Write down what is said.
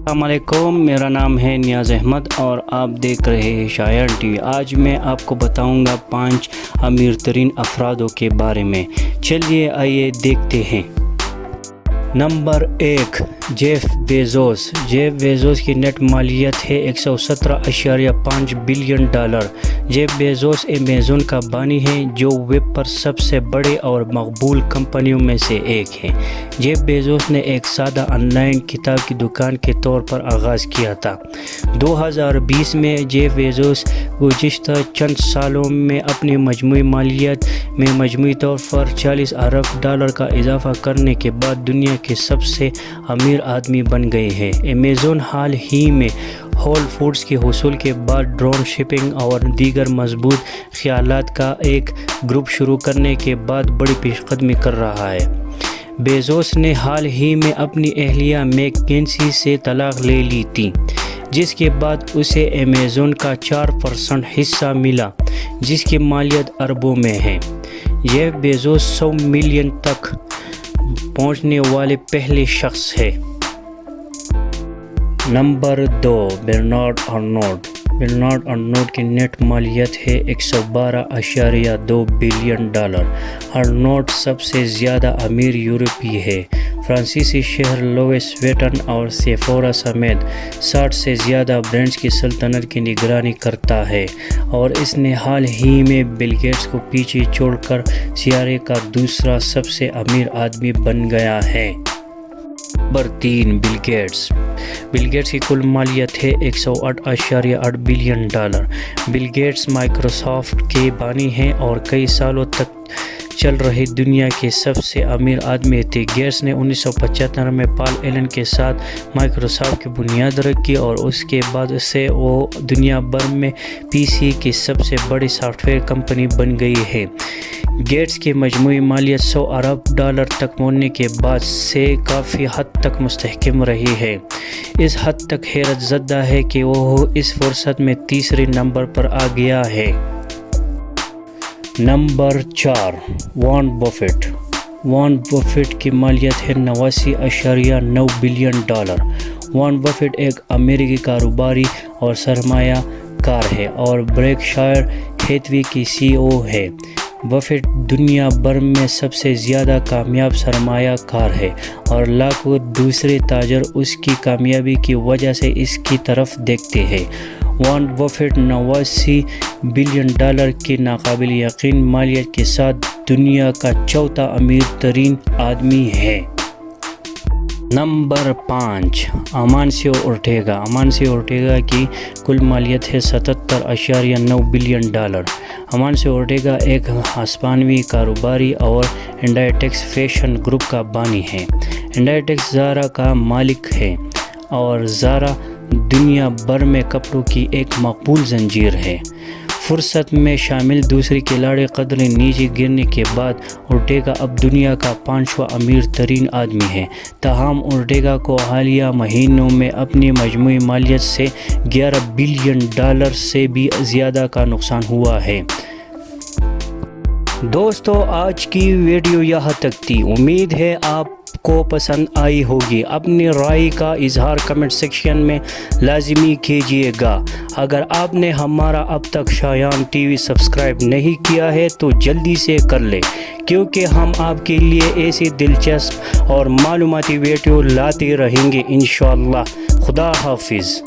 السلام علیکم، میرا نام ہے نیاز احمد اور آپ دیکھ رہے ہیں شایان ٹی وی۔ آج میں آپ کو بتاؤں گا 5 امیر ترین افرادوں کے بارے میں۔ چلیے آئیے دیکھتے ہیں۔ Number 1، Jeff Bezos. Jeff Bezos کی نیٹ مالیت ہے $117.5 بلین۔ جیف بیزوس امیزون کا بانی ہے جو ویب پر سب سے بڑے اور مقبول کمپنیوں میں سے ایک ہے۔ جیف بیزوس نے ایک سادہ آن لائن کتاب کی دکان کے طور پر آغاز کیا تھا۔ 2020 میں جیف بیزوس گزشتہ چند سالوں میں اپنی مجموعی مالیت میں مجموعی طور پر $40 ارب کا اضافہ کرنے کے بعد دنیا کے سب سے امیر آدمی بن گئے ہیں۔ امیزون حال ہی میں ہول فوڈز کے حصول کے بعد ڈرون شپنگ اور دیگر مضبوط خیالات کا ایک گروپ شروع کرنے کے بعد بڑی پیش قدمی کر رہا ہے۔ بیزوس نے حال ہی میں اپنی اہلیہ میک کینسی سے طلاق لے لی تھی، جس کے بعد اسے امیزون کا 4% حصہ ملا، جس کی مالیت اربوں میں ہے۔ جیف بیزوس 100 ملین تک پہنچنے والے پہلے شخص ہے۔ نمبر 2، برنارڈ ارنولڈ۔ برنارڈ ارنولڈ کی نیٹ مالیت ہے $112.2 بلین۔ ارنولڈ سب سے زیادہ امیر یورپی ہے۔ فرانسیسی شہر لوئس ویٹن اور سیفورا سمیت 60 سے زیادہ برانڈز کی سلطنت کی نگرانی کرتا ہے، اور اس نے حال ہی میں بل گیٹس کو پیچھے چھوڑ کر سیارے کا دوسرا سب سے امیر آدمی بن گیا ہے۔ Number 3، Bill Gates. Bill Gates کی کل مالیت ہے $108.8 بلین۔ بل گیٹس مائیکروسافٹ کے بانی ہیں اور کئی سالوں تک چل رہے دنیا کے سب سے امیر آدمی تھے۔ گیٹس نے 1975 میں پال ایلن کے ساتھ مائیکروسافٹ کی بنیاد رکھی اور اس کے بعد سے وہ دنیا بھر میں پی سی کی سب سے بڑی سافٹ ویئر کمپنی بن گئی ہے۔ گیٹس کی مجموعی مالیت $100 ارب تک پہنچنے کے بعد سے کافی حد تک مستحکم رہی ہے۔ اس حد تک حیرت زدہ ہے کہ وہ اس فہرست میں تیسرے نمبر پر آ گیا ہے۔ Number 4، Warren Buffett. Warren Buffett کی مالیت ہے $89.9 بلین۔ وارن بفیٹ ایک امریکی کاروباری اور سرمایہ کار ہے اور برکشائر ہیتھوے کی CEO ہے۔ بفیٹ دنیا بھر میں سب سے زیادہ کامیاب سرمایہ کار ہے اور لاکھوں دوسرے تاجر اس کی کامیابی کی وجہ سے اس کی طرف دیکھتے ہیں۔ وارن بفیٹ $89 بلین کی ناقابل یقین مالیت کے ساتھ دنیا کا چوتھا امیر ترین آدمی ہے۔ نمبر 5، امانسیو اورٹیگا۔ امانسیو اورٹیگا کی کل مالیت ہے $77.9 بلین۔ امانسیو اورٹیگا ایک ہسپانوی کاروباری اور انڈائٹیکس فیشن گروپ کا بانی ہے۔ انڈائٹیکس زارا کا مالک ہے اور زارا دنیا بھر میں کپڑوں کی ایک مقبول زنجیر ہے۔ فہرست میں شامل دوسری کھلاڑی قدر نیچے گرنے کے بعد اورٹیگا اب دنیا کا 5واں امیر ترین آدمی ہے۔ تاہم اورٹیگا کو حالیہ مہینوں میں اپنی مجموعی مالیت سے $11 بلین سے بھی زیادہ کا نقصان ہوا ہے۔ دوستو، آج کی ویڈیو یہاں تک تھی۔ امید ہے آپ کو پسند آئی ہوگی۔ اپنی رائے کا اظہار کمنٹ سیکشن میں لازمی کیجیے گا۔ اگر آپ نے ہمارا اب تک شایان ٹی وی سبسکرائب نہیں کیا ہے تو جلدی سے کر لیں، کیونکہ ہم آپ کے لیے ایسی دلچسپ اور معلوماتی ویڈیو لاتے رہیں گے انشاءاللہ۔ خدا حافظ۔